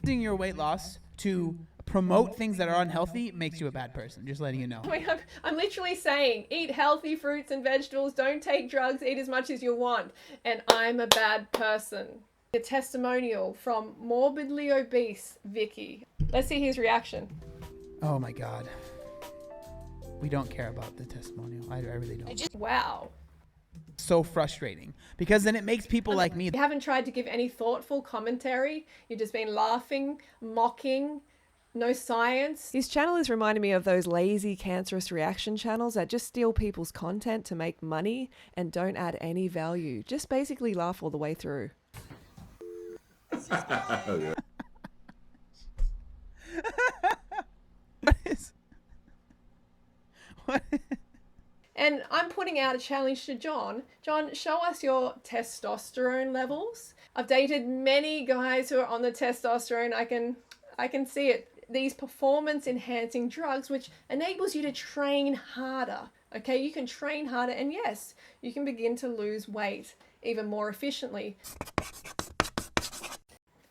Using your weight loss to promote things that are unhealthy makes you a bad person. Just letting you know. I'm literally saying, eat healthy fruits and vegetables, don't take drugs, eat as much as you want, and I'm a bad person. A testimonial from morbidly obese Vicky. Let's see his reaction. Oh my God. We don't care about the testimonial. I really don't. Wow. So frustrating because then it makes people like me. You haven't tried to give any thoughtful commentary. You've just been laughing, mocking, no science. His channel is reminding me of those lazy, cancerous reaction channels that just steal people's content to make money and don't add any value. Just basically laugh all the way through. What? And I'm putting out a challenge to John. John, show us your testosterone levels. I've dated many guys who are on the testosterone. I can see it. These performance enhancing drugs, which enables you to train harder. Okay, you can train harder, and yes, you can begin to lose weight even more efficiently.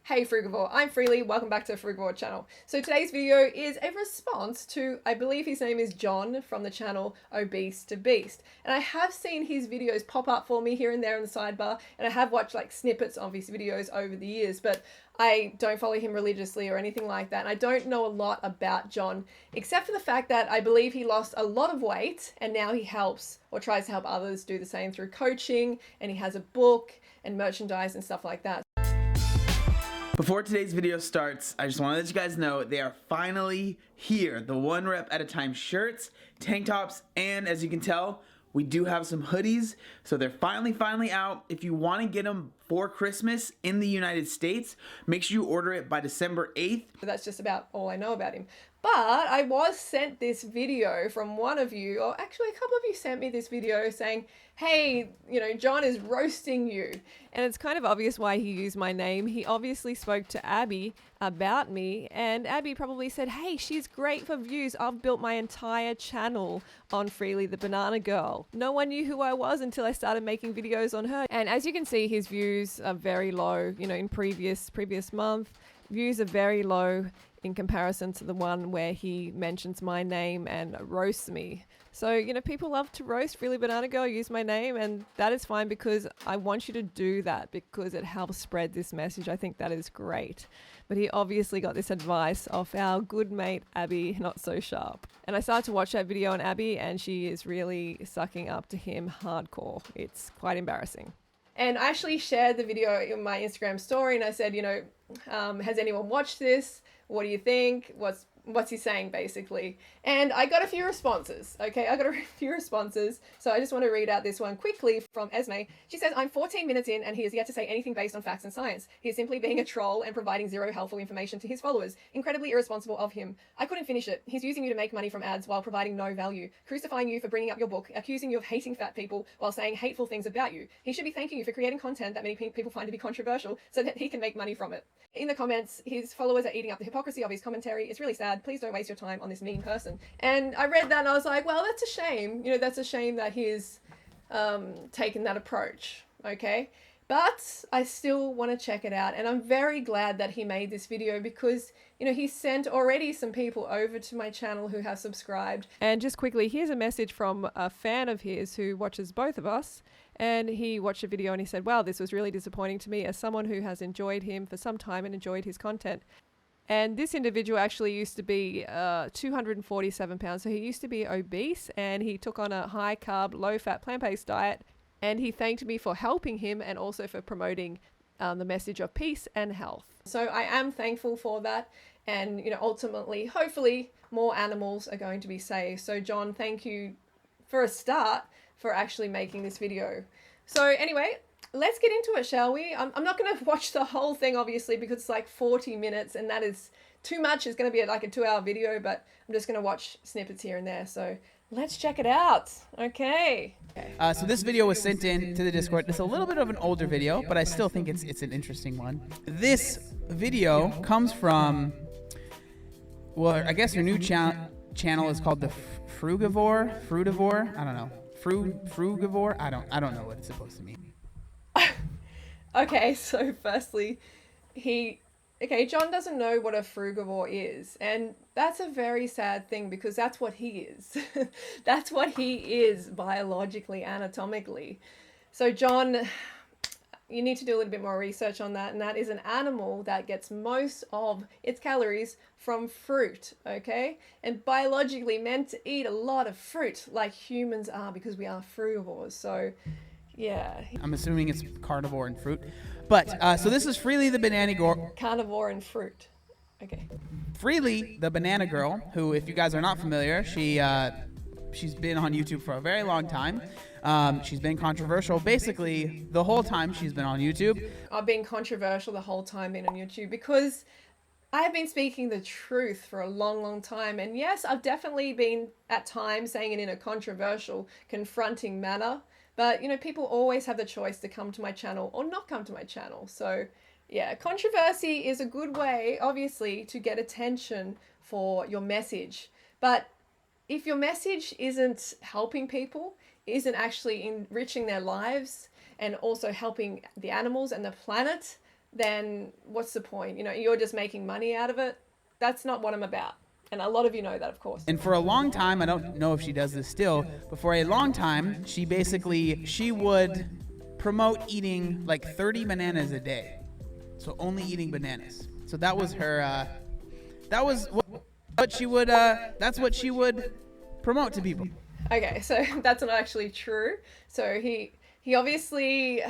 Hey Frugivore, I'm Freelee, welcome back to the Frugivore channel. So today's video is a response to, I believe his name is John from the channel Obese to Beast. And I have seen his videos pop up for me here and there in the sidebar, and I have watched like snippets of his videos over the years, but I don't follow him religiously or anything like that. And I don't know a lot about John, except for the fact that I believe he lost a lot of weight and now he helps or tries to help others do the same through coaching, and he has a book and merchandise and stuff like that. Before today's video starts, I just want to let you guys know they are finally here. The 1 rep at a time shirts, tank tops, and as you can tell, we do have some hoodies. So they're finally out. If you want to get them for Christmas in the United States, make sure you order it by December 8th. That's just about all I know about him. But I was sent this video from one of you, or actually a couple of you sent me this video saying, hey, you know, John is roasting you. And it's kind of obvious why he used my name. He obviously spoke to Abby about me, and Abby probably said, hey, she's great for views. I've built my entire channel on Freelee the Banana Girl. No one knew who I was until I started making videos on her. And as you can see, his views are very low. You know, in previous month, views are very low in comparison to the one where he mentions my name and roasts me. So, you know, people love to roast Freelee Banana Girl, use my name, and that is fine because I want you to do that because it helps spread this message. I think that is great. But he obviously got this advice off our good mate, Abbey, not so sharp. And I started to watch that video on Abbey, and she is really sucking up to him hardcore. It's quite embarrassing. And I actually shared the video in my Instagram story, and I said, you know, has anyone watched this? What do you think? What's he saying, basically? And I got a few responses, okay? I got a few responses. So I just want to read out this one quickly from Esme. She says, I'm 14 minutes in and he has yet to say anything based on facts and science. He is simply being a troll and providing zero helpful information to his followers. Incredibly irresponsible of him. I couldn't finish it. He's using you to make money from ads while providing no value. Crucifying you for bringing up your book, accusing you of hating fat people while saying hateful things about you. He should be thanking you for creating content that many people find to be controversial so that he can make money from it. In the comments, his followers are eating up the hypocrisy of his commentary. It's really sad. Please don't waste your time on this mean person. And I read that and I was like, well, that's a shame. You know, that's a shame that he's taken that approach, okay? But I still want to check it out. And I'm very glad that he made this video because, you know, he sent already some people over to my channel who have subscribed. And just quickly, here's a message from a fan of his who watches both of us. And he watched a video and he said, wow, this was really disappointing to me as someone who has enjoyed him for some time and enjoyed his content. And this individual actually used to be 247 pounds. So he used to be obese and he took on a high carb, low fat, plant-based diet. And he thanked me for helping him and also for promoting the message of peace and health. So I am thankful for that. And, you know, ultimately, hopefully more animals are going to be saved. So John, thank you for a start for actually making this video. So anyway, let's get into it, shall we? I'm not going to watch the whole thing, obviously, because it's like 40 minutes and that is too much. It's going to be like a 2-hour video, but I'm just going to watch snippets here and there. So let's check it out. Okay. So this video was sent in to the Discord. It's a little bit of an older video, but I still think it's an interesting one. This video comes from, well, I guess your new channel is called the Frugivore. I don't know. Frugivore? I don't know what it's supposed to mean. Okay, so firstly, he okay, John doesn't know what a frugivore is, and that's a very sad thing because that's what he is. That's what he is biologically, anatomically. So John, you need to do a little bit more research on that, and that is an animal that gets most of its calories from fruit, okay? And biologically meant to eat a lot of fruit like humans are because we are frugivores. So yeah. I'm assuming it's carnivore and fruit. But, so this is Freelee the banana girl. Carnivore and fruit. Okay. Freelee the banana girl, who, if you guys are not familiar, she's been on YouTube for a very long time. She's been controversial basically the whole time she's been on YouTube. I've been controversial the whole time being on YouTube because I have been speaking the truth for a long, long time. And yes, I've definitely been at times saying it in a controversial, confronting manner. But, you know, people always have the choice to come to my channel or not come to my channel. So, yeah, controversy is a good way, obviously, to get attention for your message. But if your message isn't helping people, isn't actually enriching their lives and also helping the animals and the planet, then what's the point? You know, you're just making money out of it. That's not what I'm about. And a lot of you know that, of course. And for a long time, I don't know if she does this still, but for a long time, she would promote eating like 30 bananas a day. So only eating bananas. So that was her, that's what she would promote to people. Okay, so that's not actually true. So he obviously,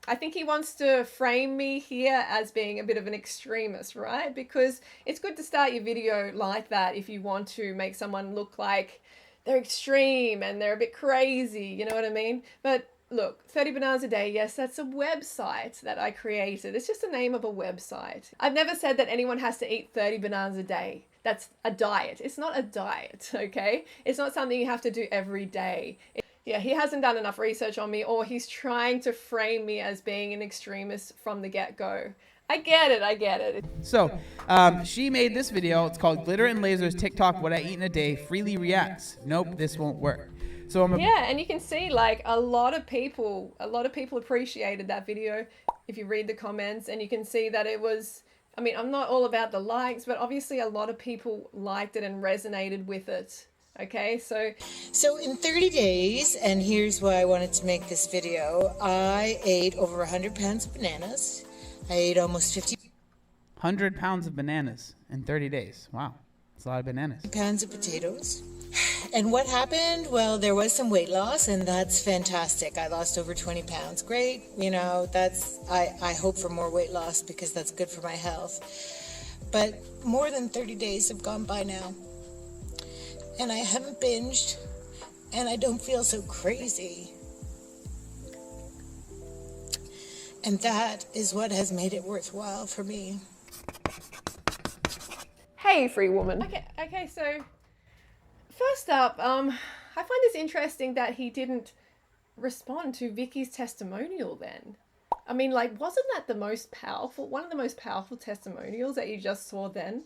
I think he wants to frame me here as being a bit of an extremist, right? Because it's good to start your video like that if you want to make someone look like they're extreme and they're a bit crazy, you know what I mean? But look, 30 bananas a day, yes, that's a website that I created. It's just the name of a website. I've never said that anyone has to eat 30 bananas a day. That's a diet. It's not a diet, okay? It's not something you have to do every day. Yeah, he hasn't done enough research on me, or he's trying to frame me as being an extremist from the get-go. I get it. So, she made this video. It's called Glitterandlazers TikTok What I Eat in a Day. Freelee reacts. Nope, this won't work. So yeah, and you can see like a lot of people appreciated that video if you read the comments, and you can see that it was, I mean, I'm not all about the likes, but obviously a lot of people liked it and resonated with it. Okay, so in 30 days, and here's why I wanted to make this video, I ate over 100 pounds of bananas. I ate almost 100 pounds of bananas in 30 days. Wow, that's a lot of bananas. Pounds of potatoes. And what happened? Well, there was some weight loss, and that's fantastic. I lost over 20 pounds. Great. You know, I hope for more weight loss because that's good for my health. But more than 30 days have gone by now. And I haven't binged, and I don't feel so crazy. And that is what has made it worthwhile for me. Hey, free woman. Okay, so first up, I find this interesting that he didn't respond to Vicky's testimonial then. I mean, like, wasn't that one of the most powerful testimonials that you just saw then?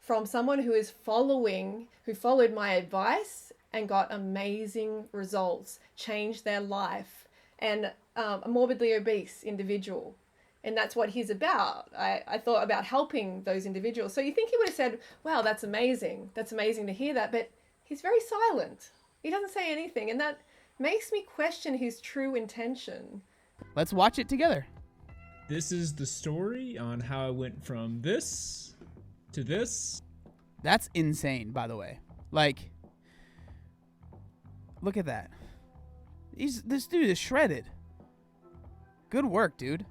From someone who followed my advice and got amazing results, changed their life, and a morbidly obese individual. And that's what he's about. I thought about helping those individuals. So you think he would have said, wow, that's amazing. That's amazing to hear that. But he's very silent. He doesn't say anything. And that makes me question his true intention. Let's watch it together. This is the story on how I went from this to this. That's insane, by the way. Like, look at that. This dude is shredded. Good work, dude.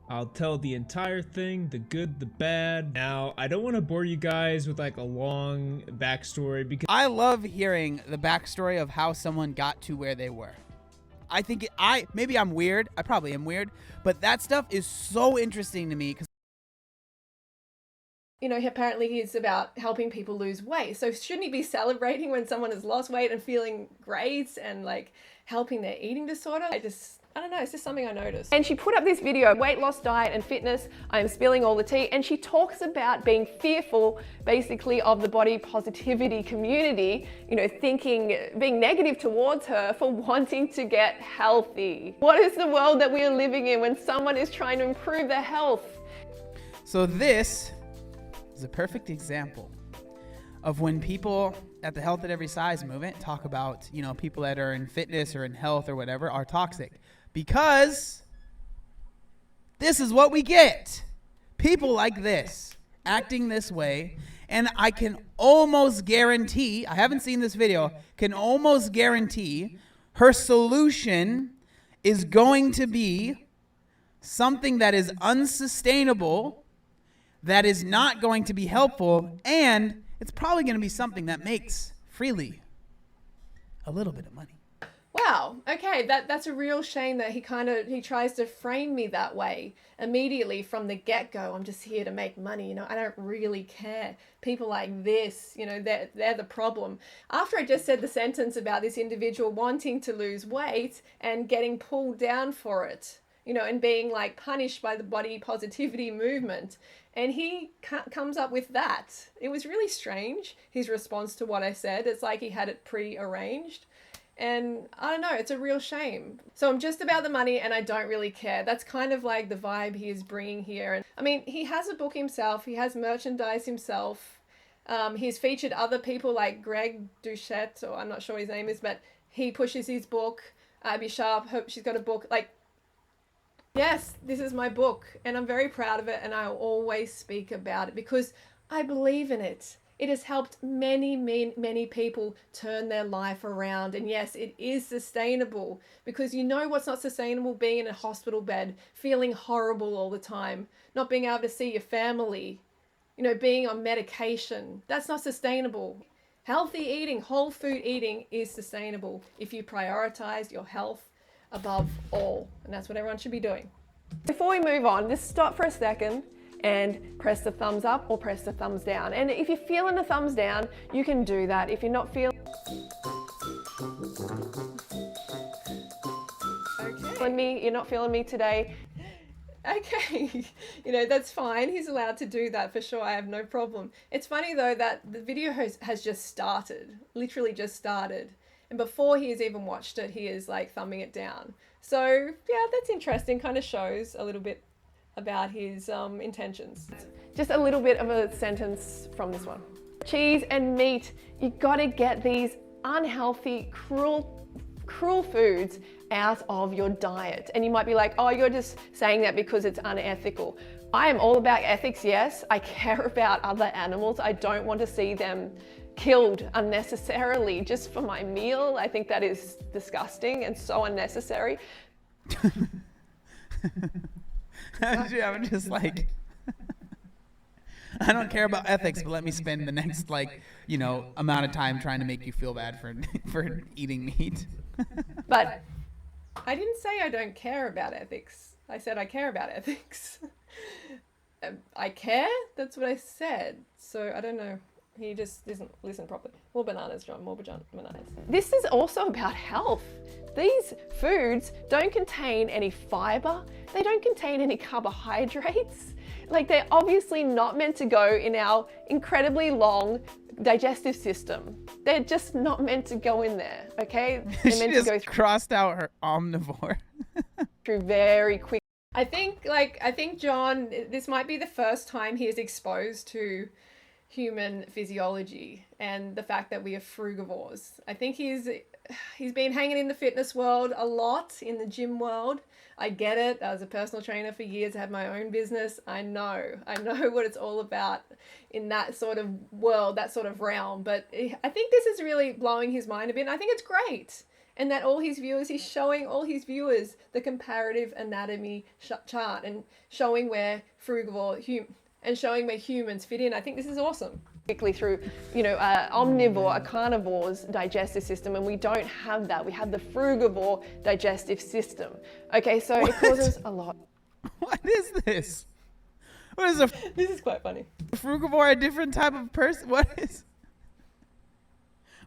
I'll tell the entire thing, the good, the bad. Now, I don't want to bore you guys with like a long backstory because I love hearing the backstory of how someone got to where they were. I think maybe I'm weird. I probably am weird, but that stuff is so interesting to me because, you know, apparently he's about helping people lose weight. So shouldn't he be celebrating when someone has lost weight and feeling great and like helping their eating disorder? I don't know, it's just something I noticed. And she put up this video, weight loss, diet and fitness. I am spilling all the tea. And she talks about being fearful, basically, of the body positivity community, you know, being negative towards her for wanting to get healthy. What is the world that we are living in when someone is trying to improve their health? So this is a perfect example of when people at the Health at Every Size movement talk about, you know, people that are in fitness or in health or whatever are toxic. Because this is what we get. People like this, acting this way. And I can almost guarantee, I haven't seen this video, can almost guarantee her solution is going to be something that is unsustainable, that is not going to be helpful, and it's probably going to be something that makes Freelee a little bit of money. Wow. Okay, that's a real shame that he tries to frame me that way immediately from the get-go. I'm just here to make money, you know. I don't really care. People like this, you know, they're the problem. After I just said the sentence about this individual wanting to lose weight and getting pulled down for it, you know, and being like punished by the body positivity movement, and he comes up with that. It was really strange, his response to what I said. It's like he had it pre-arranged. And I don't know, it's a real shame. So I'm just about the money and I don't really care. That's kind of like the vibe he is bringing here. And I mean, he has a book himself. He has merchandise himself. He's featured other people like Greg Doucette, or I'm not sure his name is, but he pushes his book. Abbey Sharp, hope she's got a book. Like, yes, this is my book and I'm very proud of it, and I'll always speak about it because I believe in it. It has helped many people turn their life around. And yes, it is sustainable, because you know what's not sustainable? Being in a hospital bed, feeling horrible all the time, not being able to see your family, you know, being on medication. That's not sustainable. Healthy eating, whole food eating is sustainable if you prioritize your health above all. And that's what everyone should be doing. Before we move on, just stop for a second and press the thumbs up or press the thumbs down. And if you're feeling the thumbs down, you can do that. If you're not feeling me, you're not feeling me today, okay, you know, that's fine. He's allowed to do that for sure. I have no problem. It's funny though that the video has just started, literally just started. And before he has even watched it, he is like thumbing it down. So yeah, that's interesting. Kind of shows a little bit about his intentions. Just a little bit of a sentence from this one. Cheese and meat, you gotta get these unhealthy, cruel foods out of your diet. And you might be like, oh, you're just saying that because it's unethical. I am all about ethics, yes. I care about other animals. I don't want to see them killed unnecessarily just for my meal. I think that is disgusting and so unnecessary. I'm just like, I don't care about ethics, but let me spend the next, like, you know, amount of time trying to make you feel bad for eating meat. But I didn't say I don't care about ethics. I said I care about ethics. I care? That's what I said. So I don't know. He just doesn't listen properly. More bananas, John. More bananas. This is also about health. These foods don't contain any fiber. They don't contain any carbohydrates. Like, they're obviously not meant to go in our incredibly long digestive system. They're just not meant to go in there, okay? They're meant She just to go crossed out her omnivore. through very quick. I think John, this might be the first time he is exposed to human physiology and the fact that we are frugivores. I think he's been hanging in the fitness world a lot, in the gym world. I get it. I was a personal trainer for years. I had my own business. I know what it's all about in that sort of world, that sort of realm. But I think this is really blowing his mind a bit. And I think it's great. And that he's showing all his viewers the comparative anatomy chart and showing where showing where humans fit in. I think this is awesome. Quickly through, you know, omnivore, a carnivore's digestive system, and we don't have that. We have the frugivore digestive system. Okay, so it causes a lot. What is this? What is a This is quite funny. frugivore? A different type of person? What is?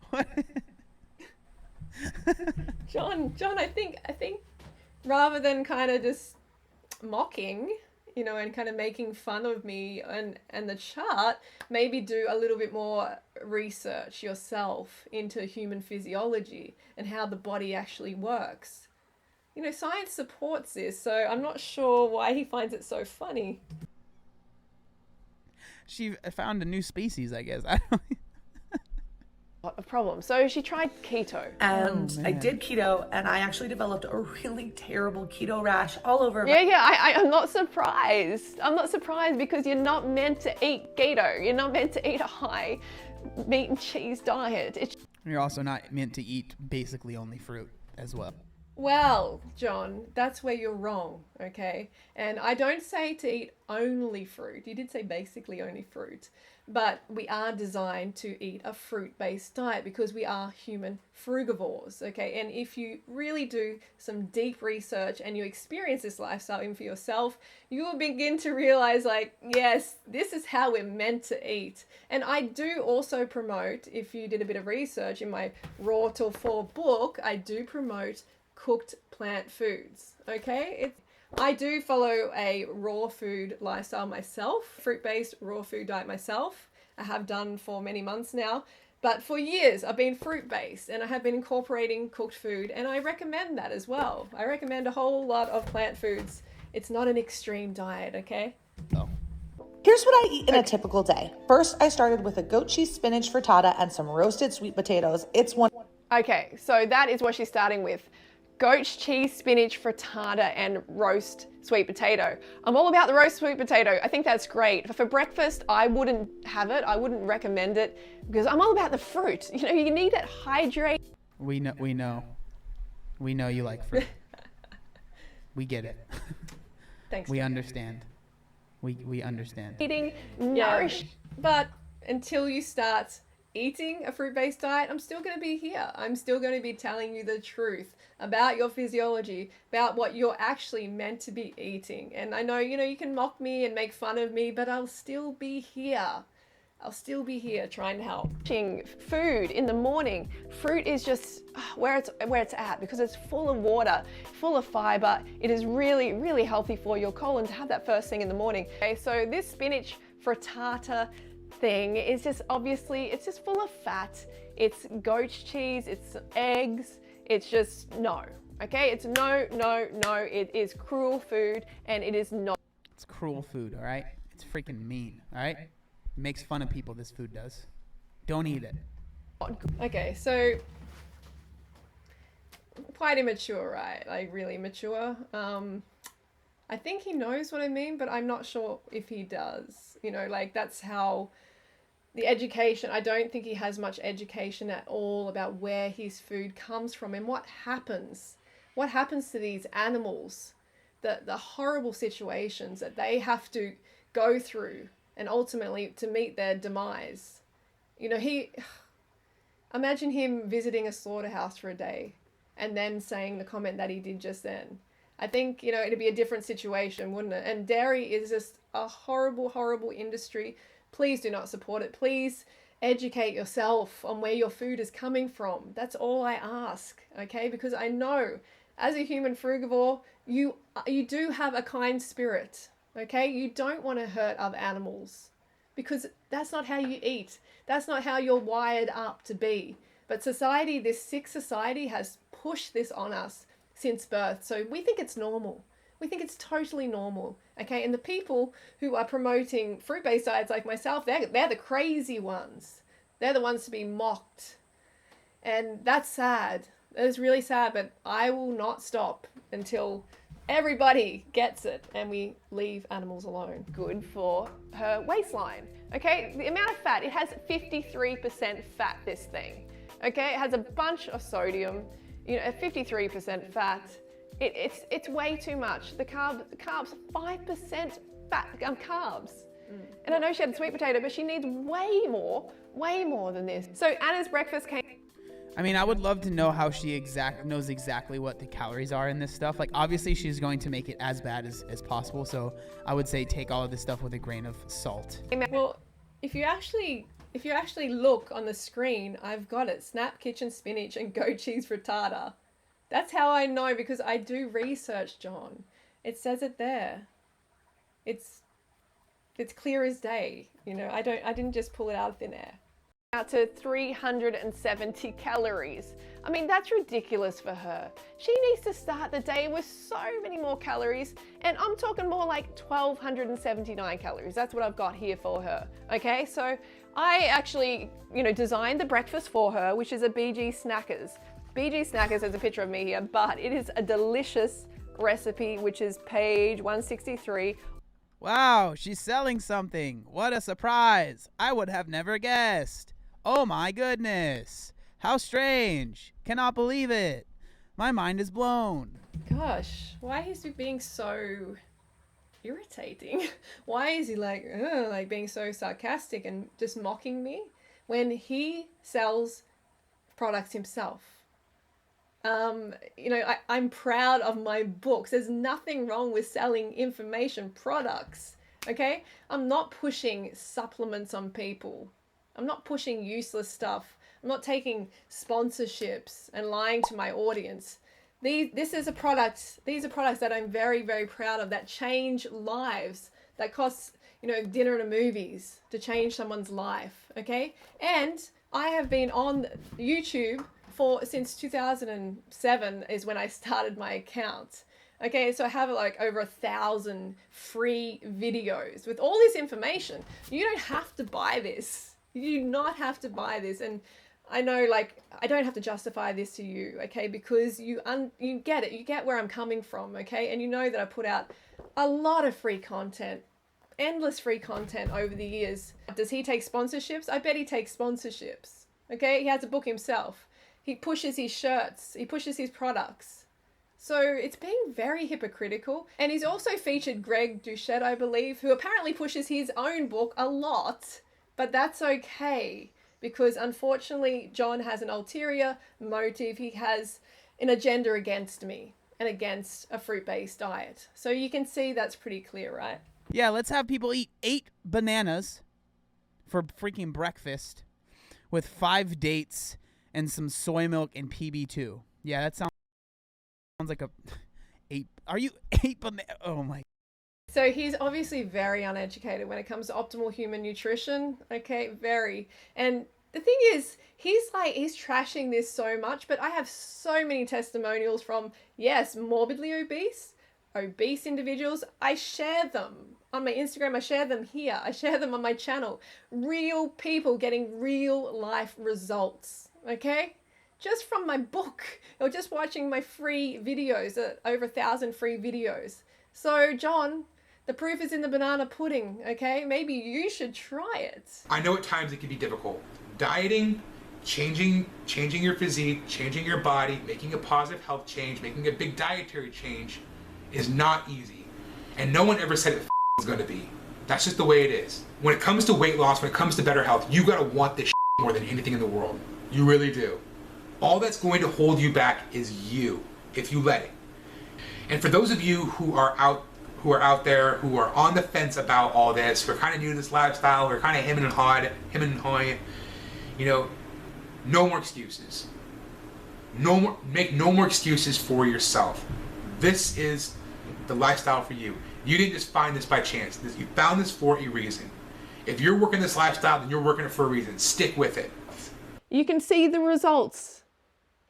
What? John, I think rather than kind of just mocking, you know, and kind of making fun of me and the chart, maybe do a little bit more research yourself into human physiology and how the body actually works. You know, science supports this, so I'm not sure why he finds it so funny. She found a new species, I guess. I don't A problem. So she tried keto. And I did keto, and I actually developed a really terrible keto rash all over. I'm not surprised. I'm not surprised because you're not meant to eat keto. You're not meant to eat a high meat and cheese diet. You're also not meant to eat basically only fruit as well. Well, John, that's where you're wrong, okay? And I don't say to eat only fruit. You did say basically only fruit. But we are designed to eat a fruit-based diet because we are human frugivores, okay? And if you really do some deep research and you experience this lifestyle even for yourself, you will begin to realize, like, yes, this is how we're meant to eat. And I do also promote, if you did a bit of research in my Raw Till 4 book, I do promote cooked plant foods, okay? I do follow a raw food lifestyle myself, fruit-based raw food diet myself. I have done for many months now, but for years I've been fruit-based and I have been incorporating cooked food, and I recommend that as well. I recommend a whole lot of plant foods. It's not an extreme diet, okay? Oh. Here's what I eat in a typical day. First, I started with a goat cheese spinach frittata and some roasted sweet potatoes. It's one. Okay, so that is what she's starting with. Goat cheese, spinach, frittata, and roast sweet potato. I'm all about the roast sweet potato. I think that's great. For breakfast, I wouldn't have it. I wouldn't recommend it because I'm all about the fruit. You know, you need it hydrate. We know you like fruit. We get it. Thanks. We understand. We understand. Eating nourish, but until you start eating a fruit-based diet, I'm still going to be here. I'm still going to be telling you the truth about your physiology, about what you're actually meant to be eating. And I know, you can mock me and make fun of me, but I'll still be here. I'll still be here trying to help. Food in the morning. Fruit is just where it's at because it's full of water, full of fiber. It is really, really healthy for your colon to have that first thing in the morning. Okay, so this spinach frittata thing is just it's just full of fat. It's goat cheese, it's eggs, it's just no. Okay, it's no. It is cruel food and it is not. It's cruel food, all right? It's freaking mean, all right? It makes fun of people, this food does. Don't eat it. Okay, so quite immature, right? Like really immature. I think he knows what I mean, but I'm not sure if he does. Like that's how the education, I don't think he has much education at all about where his food comes from and what happens to these animals, the horrible situations that they have to go through and ultimately to meet their demise. Imagine him visiting a slaughterhouse for a day and then saying the comment that he did just then. I think, it'd be a different situation, wouldn't it? And dairy is just a horrible, horrible industry. Please do not support it. Please educate yourself on where your food is coming from. That's all I ask, okay? Because I know as a human frugivore, you do have a kind spirit, okay? You don't want to hurt other animals because that's not how you eat. That's not how you're wired up to be. But society, this sick society has pushed this on us since birth. So we think it's normal. We think it's totally normal. Okay. And the people who are promoting fruit-based diets like myself, they're the crazy ones. They're the ones to be mocked. And that's sad. That is really sad, but I will not stop until everybody gets it and we leave animals alone. Good for her waistline. Okay. The amount of fat, it has 53% fat, this thing. Okay. It has a bunch of sodium. At 53% fat, it's way too much. The carbs, 5% fat, carbs. And I know she had sweet potato, but she needs way more than this. So Anna's breakfast came. I mean, I would love to know how she knows exactly what the calories are in this stuff. Like, obviously, she's going to make it as bad as possible. So I would say take all of this stuff with a grain of salt. Well, if you actually look on the screen, I've got it. Snap kitchen spinach and goat cheese frittata. That's how I know because I do research, John. It says it there. It's clear as day. I didn't just pull it out of thin air. out to 370 calories. I mean, that's ridiculous for her. She needs to start the day with so many more calories, and I'm talking more like 1,279 calories. That's what I've got here for her, okay? So I actually, designed the breakfast for her, which is a BG Snackers. BG Snackers has a picture of me here, but it is a delicious recipe, which is page 163. Wow, she's selling something. What a surprise. I would have never guessed. Oh my goodness. How strange. Cannot believe it. My mind is blown. Gosh, why is he being so irritating? Why is he like being so sarcastic and just mocking me when he sells products himself? I'm proud of my books. There's nothing wrong with selling information products, okay? I'm not pushing supplements on people. I'm not pushing useless stuff. I'm not taking sponsorships and lying to my audience. These are products that I'm very, very proud of, that change lives, that costs, dinner and a movies to change someone's life, okay? And I have been on YouTube since 2007 is when I started my account. Okay, so I have like over 1,000 free videos with all this information. You don't have to buy this. You do not have to buy this. And I know, I don't have to justify this to you, okay, because you get it. You get where I'm coming from, okay? And you know that I put out a lot of free content, endless free content over the years. Does he take sponsorships? I bet he takes sponsorships, okay? He has a book himself. He pushes his shirts. He pushes his products. So it's being very hypocritical. And he's also featured Greg Doucette, I believe, who apparently pushes his own book a lot. But that's okay, because unfortunately, John has an ulterior motive. He has an agenda against me and against a fruit-based diet. So you can see that's pretty clear, right? Yeah, let's have people eat 8 bananas for freaking breakfast with 5 dates and some soy milk and PB2. Yeah, that sounds like a 8. Are you 8 bananas? Oh my. So he's obviously very uneducated when it comes to optimal human nutrition. Okay, very. And the thing is, he's trashing this so much, but I have so many testimonials from, yes, morbidly obese individuals. I share them on my Instagram. I share them here. I share them on my channel. Real people getting real life results. Okay? Just from my book or just watching my free videos, over 1,000 free videos. So John, the proof is in the banana pudding, okay? Maybe you should try it. I know at times it can be difficult. Dieting, changing your physique, changing your body, making a positive health change, making a big dietary change is not easy. And no one ever said it was gonna be. That's just the way it is. When it comes to weight loss, when it comes to better health, you gotta want this more than anything in the world. You really do. All that's going to hold you back is you, if you let it. And for those of you who are out there, who are on the fence about all this, who are kind of new to this lifestyle, who are kind of him and hoy, no more excuses. Make no more excuses for yourself. This is the lifestyle for you. You didn't just find this by chance. You found this for a reason. If you're working this lifestyle, then you're working it for a reason. Stick with it. You can see the results,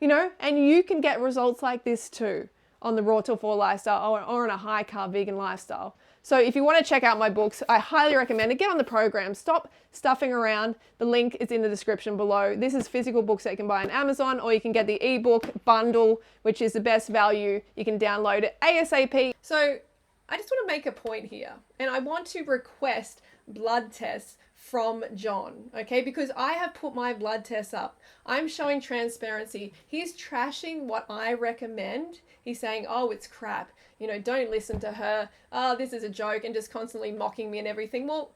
and you can get results like this too on the Raw Till 4 lifestyle or on a high carb vegan lifestyle. So if you want to check out my books, I highly recommend it. Get on the program. Stop stuffing around. The link is in the description below. This is physical books that you can buy on Amazon, or you can get the ebook bundle, which is the best value. You can download it ASAP. So I just want to make a point here, and I want to request blood tests from John, okay? Because I have put my blood tests up. I'm showing transparency. He's trashing what I recommend. He's saying, oh, it's crap. Don't listen to her. Oh, this is a joke, and just constantly mocking me and everything. Well,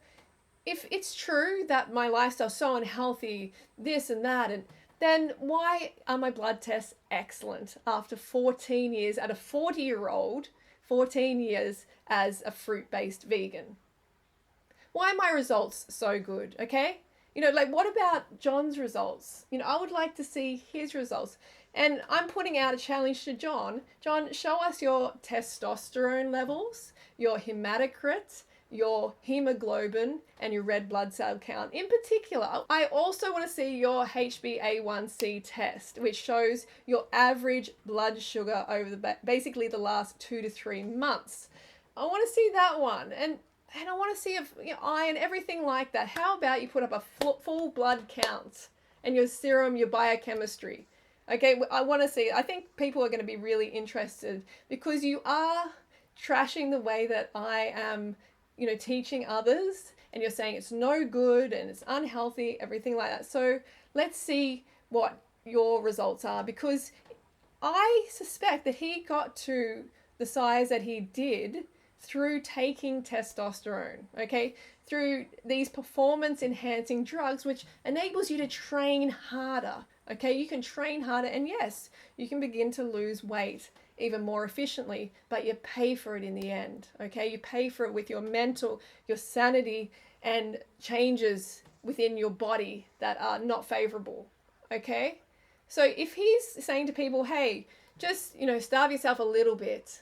if it's true that my lifestyle's so unhealthy, this and that, and then why are my blood tests excellent after 14 years at a 40-year-old, 14 years as a fruit-based vegan? Why are my results so good, okay? What about John's results? I would like to see his results. And I'm putting out a challenge to John. John, show us your testosterone levels, your hematocrit, your hemoglobin and your red blood cell count. In particular, I also want to see your HbA1c test, which shows your average blood sugar over basically the last 2 to 3 months. I want to see that one. And I want to see if iron, everything like that. How about you put up a full blood count and your serum, your biochemistry? Okay, I want to see. I think people are going to be really interested because you are trashing the way that I am, teaching others, and you're saying it's no good and it's unhealthy, everything like that. So let's see what your results are, because I suspect that he got to the size that he did through taking testosterone, okay? Through these performance enhancing drugs, which enables you to train harder, okay? You can train harder, and yes, you can begin to lose weight even more efficiently, but you pay for it in the end, okay? You pay for it with your mental, your sanity, and changes within your body that are not favorable, okay? So if he's saying to people, hey, just, starve yourself a little bit,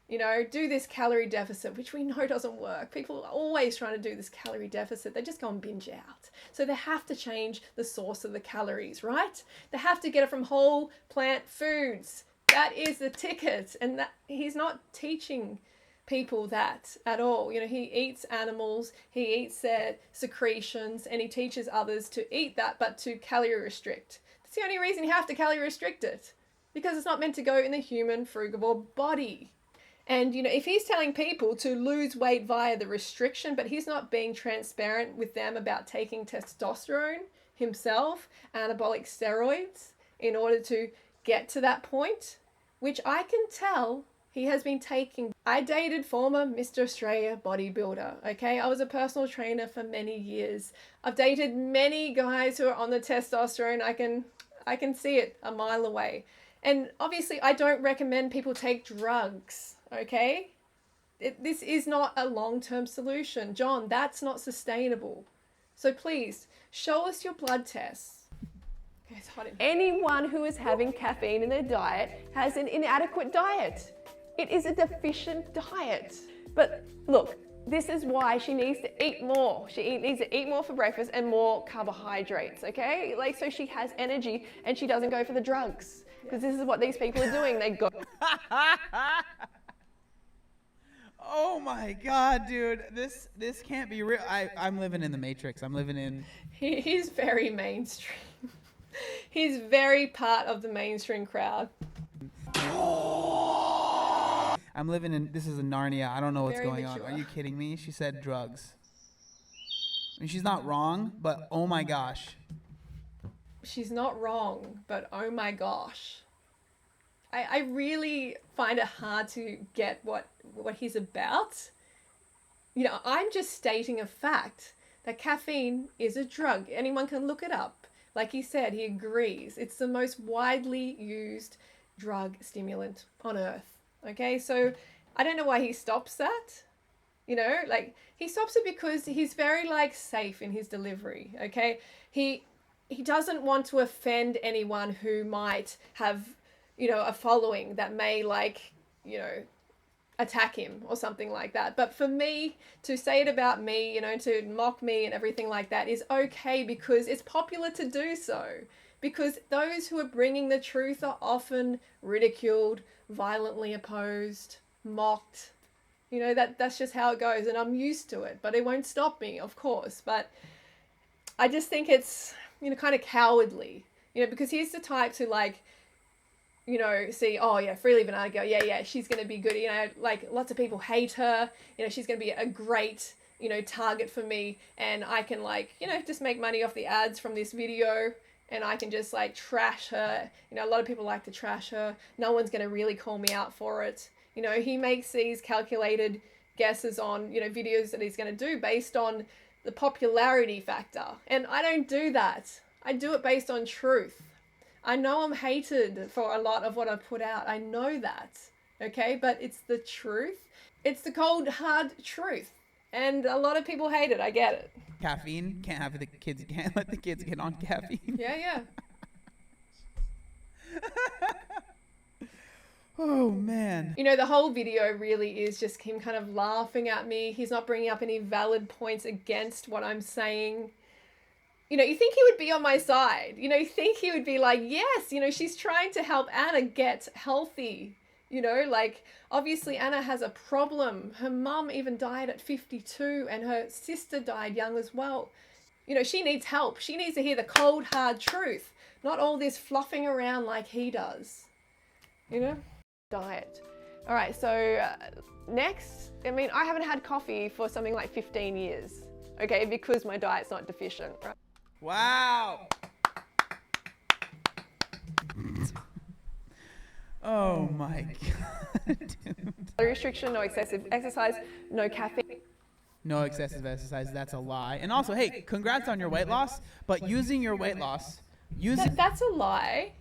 do this calorie deficit, which we know doesn't work. People are always trying to do this calorie deficit. They just go and binge out. So they have to change the source of the calories, right? They have to get it from whole plant foods. That is the ticket. And that he's not teaching people that at all. He eats animals, he eats their secretions, and he teaches others to eat that, but to calorie restrict. That's the only reason you have to calorie restrict it, because it's not meant to go in the human frugivore body. And, if he's telling people to lose weight via the restriction, but he's not being transparent with them about taking testosterone himself, anabolic steroids, in order to get to that point, which I can tell he has been taking. I dated former Mr. Australia bodybuilder, okay? I was a personal trainer for many years. I've dated many guys who are on the testosterone. I can see it a mile away. And obviously, I don't recommend people take drugs, okay? This is not a long-term solution. John, that's not sustainable. So please, show us your blood tests. Okay, it's hot in here. Anyone who is having caffeine in their diet has an inadequate diet. It is a deficient diet. But look, this is why she needs to eat more. She needs to eat more for breakfast and more carbohydrates, okay? So she has energy and she doesn't go for the drugs. Because this is what these people are doing. They go. Oh my God, dude. This can't be real. I'm living in the Matrix. I'm living in... He's very mainstream. He's very part of the mainstream crowd. I'm living in... This is a Narnia. I don't know what's Very going mature. on. Are you kidding me? She said drugs. I mean, she's not wrong, but oh my gosh. She's not wrong, but oh my gosh. I really find it hard to get what he's about. I'm just stating a fact that caffeine is a drug. Anyone can look it up. Like he said, he agrees. It's the most widely used drug stimulant on earth. Okay, so I don't know why he stops that. He stops it because he's very safe in his delivery. Okay, he doesn't want to offend anyone who might have, a following that may attack him or something like that. But for me to say it about me, to mock me and everything like that is okay, because it's popular to do so. Because those who are bringing the truth are often ridiculed, violently opposed, mocked. That's just how it goes, and I'm used to it. But it won't stop me, of course. But I just think it's, kind of cowardly, because he's the type to see, oh yeah, Freelee Banana Girl, yeah, she's going to be good. Lots of people hate her. She's going to be a great, target for me. And I can just make money off the ads from this video. And I can just trash her. A lot of people like to trash her. No one's going to really call me out for it. He makes these calculated guesses on, videos that he's going to do based on the popularity factor. And I don't do that. I do it based on truth. I know I'm hated for a lot of what I've put out. I know that. Okay? But it's the truth. It's the cold, hard truth. And a lot of people hate it. I get it. Caffeine, can't let the kids get on caffeine. Yeah. Oh man. You know, the whole video really is just him kind of laughing at me. He's not bringing up any valid points against what I'm saying. You know, you think he would be on my side. You know, you think he would be like, yes, you know, she's trying to help Anna get healthy. You know, like, obviously Anna has a problem. Her mum even died at 52 and her sister died young as well. You know, she needs help. She needs to hear the cold, hard truth, not all this fluffing around like he does. You know? Diet. All right, so next, I mean, I haven't had coffee for something like 15 years, okay, because my diet's not deficient, right? Wow. Oh my god, dude. No restriction, no excessive exercise, no caffeine. No excessive exercise, that's a lie. And also, hey, congrats on your weight loss, but using your weight loss, That's a lie.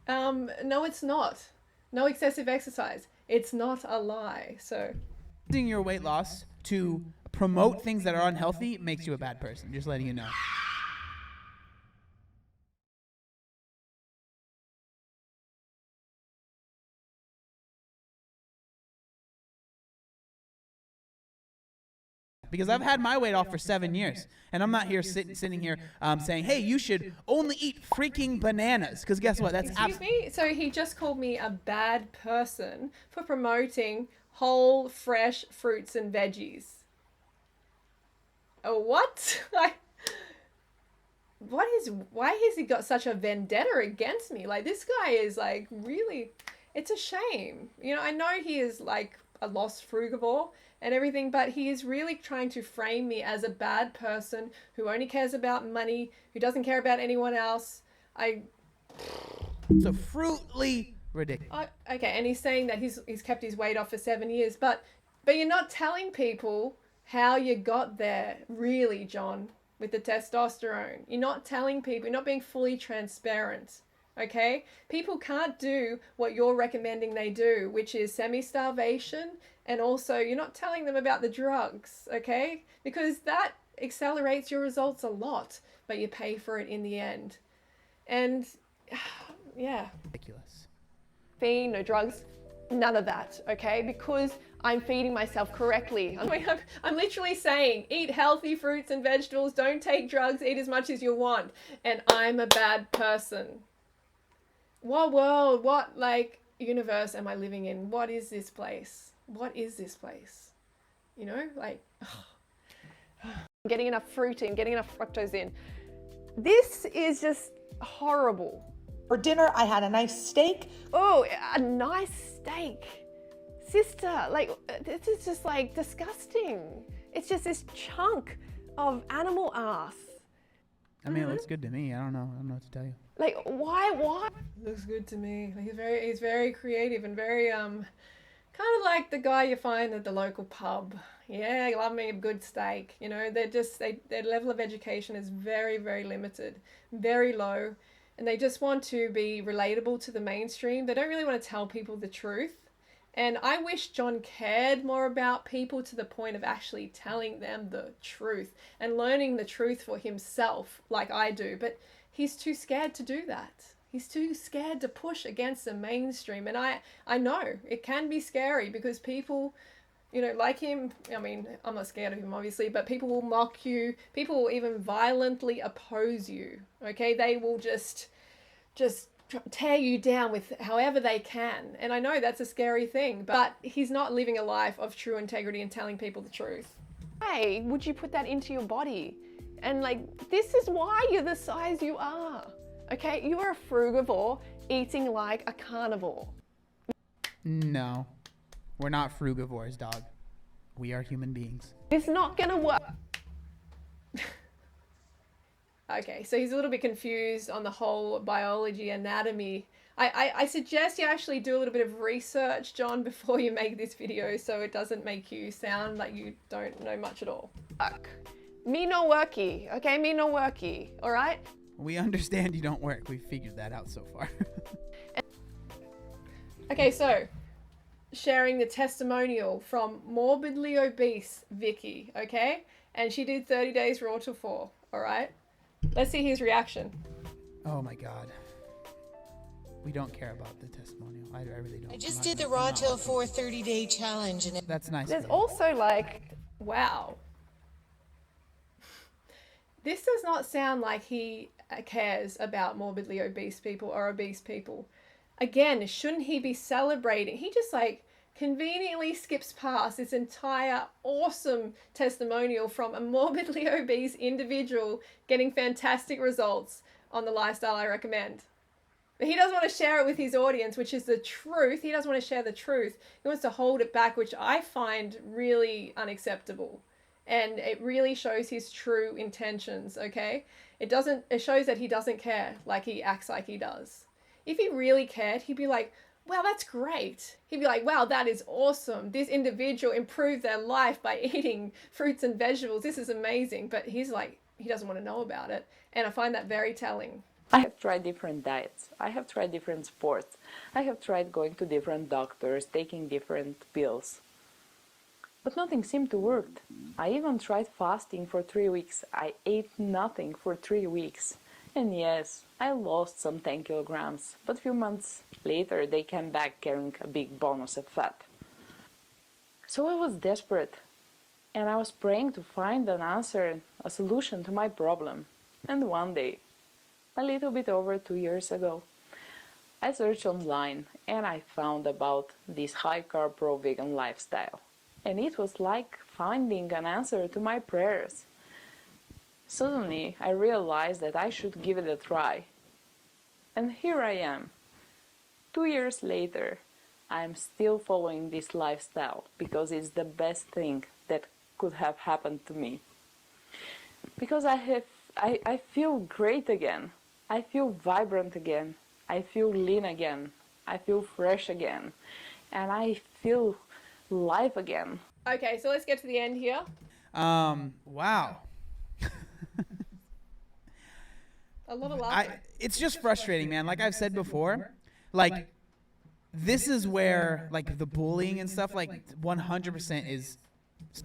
No, it's not. No excessive exercise. It's not a lie. So using your weight loss to promote things that are unhealthy makes you a bad person. Just letting you know. Because I've had my weight off for 7 years, and I'm not here sitting here saying, hey, you should only eat freaking bananas. Because guess what? That's excuse me. So he just called me a bad person for promoting whole, fresh fruits and veggies. Oh, what? Why has he got such a vendetta against me? Like, this guy is like really, it's a shame. You know, I know he is like a lost frugivore and everything, but he is really trying to frame me as a bad person who only cares about money, who doesn't care about anyone else. So Freelee ridiculous. Okay, and he's saying that he's kept his weight off for 7 years, but you're not telling people how you got there, really, John, with the testosterone. You're not telling people, you're not being fully transparent. Okay? People can't do what you're recommending they do, which is semi-starvation, and also you're not telling them about the drugs, okay? Because that accelerates your results a lot, but you pay for it in the end. And yeah. Ridiculous. Feed, no drugs, none of that, okay? Because I'm feeding myself correctly. I'm literally saying, eat healthy fruits and vegetables, don't take drugs, eat as much as you want. And I'm a bad person. What world, what like universe am I living in? What is this place? What is this place? You know, like getting enough fruit in, getting enough fructose in. This is just horrible. For dinner, I had a nice steak. Oh, a nice steak. Sister, like, this is just like disgusting. It's just this chunk of animal ass. I mean, it looks good to me. I don't know what to tell you. Like, why? Looks good to me. Like, he's very creative and very, kind of like the guy you find at the local pub. Yeah, I love me a good steak. You know, their level of education is very, very limited, very low. And they just want to be relatable to the mainstream. They don't really want to tell people the truth. And I wish John cared more about people to the point of actually telling them the truth and learning the truth for himself like I do. But he's too scared to do that. He's too scared to push against the mainstream. And I know it can be scary because people, you know, like him, I mean, I'm not scared of him obviously, but people will mock you. People will even violently oppose you. Okay, they will just tear you down with however they can. And I know that's a scary thing, but he's not living a life of true integrity and telling people the truth. Why would you put that into your body? And like, this is why you're the size you are. Okay, you are a frugivore eating like a carnivore. No, we're not frugivores, dog. We are human beings. It's not gonna work. Okay, so he's a little bit confused on the whole biology, anatomy. I suggest you actually do a little bit of research, John, before you make this video so it doesn't make you sound like you don't know much at all. Fuck. Me no worky, okay? Me no worky, all right? We understand you don't work. We figured that out so far. Okay, so sharing the testimonial from morbidly obese Vicky, okay? And she did 30 days raw to 4, all right? Let's see his reaction. Oh my God. we don't care about the testimonial. I really don't. I just did the Raw Till 4 30-day challenge, and That's nice. There's for you. also like, wow. This does not sound like he cares about morbidly obese people or obese people. Again, shouldn't he be celebrating? He just like conveniently skips past this entire awesome testimonial from a morbidly obese individual getting fantastic results on the lifestyle I recommend. But he doesn't want to share it with his audience, which is the truth. He doesn't want to share the truth. He wants to hold it back, which I find really unacceptable. And it really shows his true intentions, okay? It shows that he doesn't care like he acts like he does. If he really cared, he'd be like, wow, that's great. He'd be like, wow, that is awesome. This individual improved their life by eating fruits and vegetables. This is amazing. But he's like, he doesn't want to know about it. And I find that very telling. I have tried different diets. I have tried different sports. I have tried going to different doctors, taking different pills. But nothing seemed to work. I even tried fasting for 3 weeks. I ate nothing for 3 weeks. And yes, I lost some 10 kilograms, but a few months later they came back carrying a big bonus of fat. So I was desperate, and I was praying to find an answer, a solution to my problem. And one day, a little bit over 2 years ago, I searched online and I found about this high carb raw vegan lifestyle. And it was like finding an answer to my prayers. Suddenly, I realized that I should give it a try. And here I am. 2 years later, I'm still following this lifestyle because it's the best thing that could have happened to me. Because I feel great again. I feel vibrant again. I feel lean again. I feel fresh again. And I feel life again. Okay, so let's get to the end here. Wow. A lot of laughter. It's just frustrating, man. Like I've said before, like this is where like the bullying and stuff, like 100% is.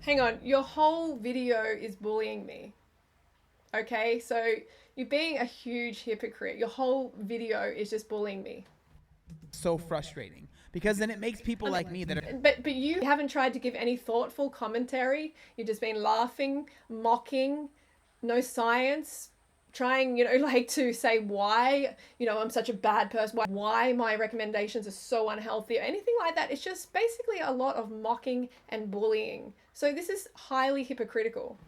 Hang on, your whole video is bullying me. Okay, so you're being a huge hypocrite. Your whole video is just bullying me. So frustrating because then it makes people like me that are. But you haven't tried to give any thoughtful commentary. You've just been laughing, mocking, no science, trying, like to say why, I'm such a bad person, why my recommendations are so unhealthy or anything like that. It's just basically a lot of mocking and bullying. So this is highly hypocritical.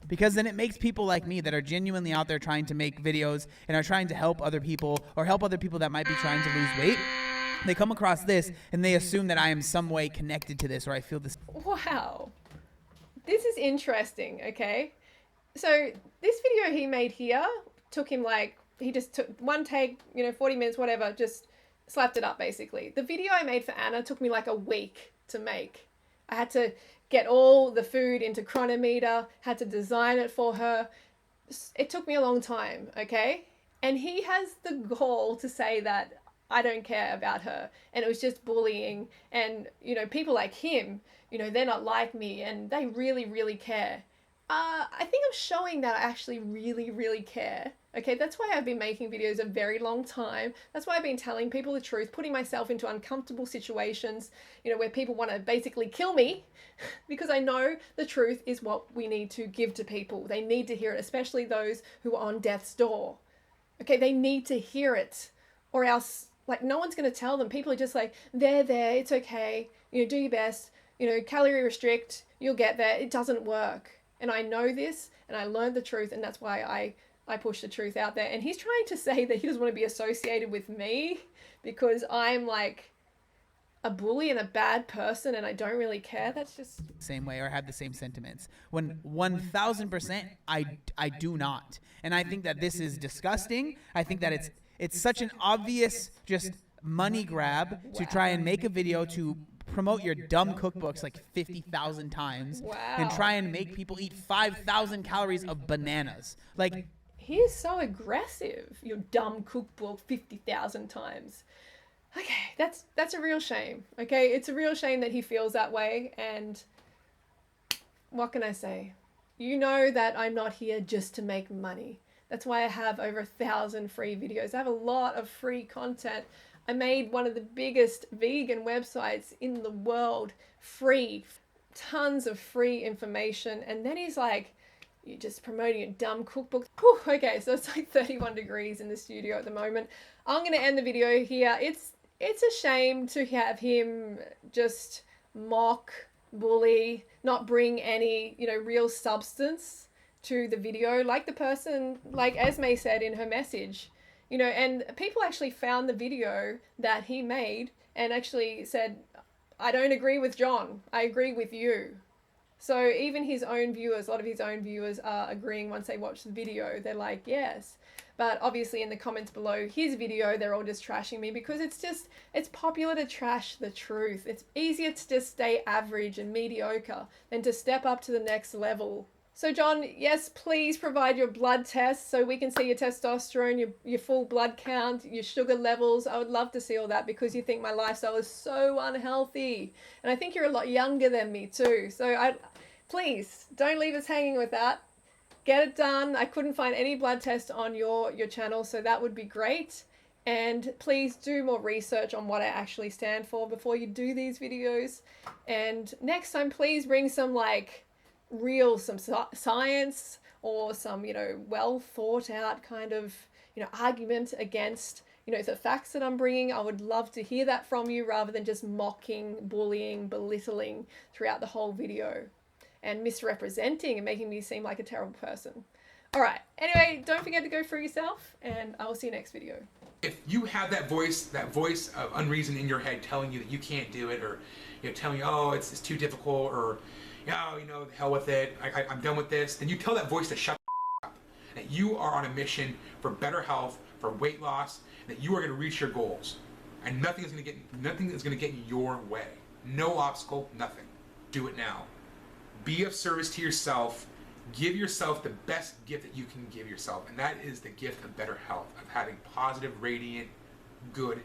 Because then it makes people like me that are genuinely out there trying to make videos and are trying to help other people or help other people that might be trying to lose weight. They come across this and they assume that I am some way connected to this or I feel this. Wow. This is interesting, okay? So this video he made here took him he just took one take, 40 minutes, whatever, just slapped it up basically. The video I made for Anna took me like a week to make. I had to get all the food into Chronometer, had to design it for her. It took me a long time, okay? And he has the gall to say that I don't care about her and it was just bullying and, people like him, they're not like me and they really, really care. I think I'm showing that I actually really, really care. Okay, that's why I've been making videos a very long time. That's why I've been telling people the truth, putting myself into uncomfortable situations, where people want to basically kill me because I know the truth is what we need to give to people. They need to hear it, especially those who are on death's door. Okay, they need to hear it or else, no one's going to tell them. People are just like, there, it's okay. Do your best, calorie restrict, you'll get there. It doesn't work. And I know this and I learned the truth and that's why I push the truth out there. And he's trying to say that he doesn't want to be associated with me because I'm like a bully and a bad person and I don't really care. That's just same way or have the same sentiments when 1000% I do not. And I think that this is disgusting. I think that it's such an obvious just money grab to try and make a video to promote your dumb cookbooks like 50,000 times and try and make people eat 5,000 calories of bananas. Like he is so aggressive. Your dumb cookbook 50,000 times. Okay, that's a real shame. Okay, it's a real shame that he feels that way. And what can I say? You know that I'm not here just to make money. That's why I have over 1,000 free videos. I have a lot of free content. I made one of the biggest vegan websites in the world free, tons of free information. And then he's like, you're just promoting a dumb cookbook. Whew, okay, so it's like 31 degrees in the studio at the moment. I'm going to end the video here. It's a shame to have him just mock, bully, not bring any, real substance to the video, like the person, like Esme said in her message, and people actually found the video that he made and actually said, I don't agree with John, I agree with you. So even his own viewers, a lot of his own viewers are agreeing once they watch the video. They're like, yes. But obviously in the comments below his video, they're all just trashing me because it's popular to trash the truth. It's easier to just stay average and mediocre than to step up to the next level. So John, yes, please provide your blood tests so we can see your testosterone, your full blood count, your sugar levels. I would love to see all that because you think my lifestyle is so unhealthy. And I think you're a lot younger than me too. So please don't leave us hanging with that. Get it done. I couldn't find any blood tests on your channel, so that would be great. And please do more research on what I actually stand for before you do these videos. And next time, please bring some some science or some, well thought out kind of, argument against, the facts that I'm bringing. I would love to hear that from you rather than just mocking, bullying, belittling throughout the whole video and misrepresenting and making me seem like a terrible person. All right. Anyway, don't forget to go for yourself, and I will see you next video. If you have that voice of unreason in your head telling you that you can't do it, or telling you, oh, it's too difficult, or the hell with it, I'm done with this, then you tell that voice to shut up. That you are on a mission for better health, for weight loss, that you are going to reach your goals, and nothing is going to get in your way. No obstacle, nothing. Do it now. Be of service to yourself. Give yourself the best gift that you can give yourself, and that is the gift of better health, of having positive, radiant, good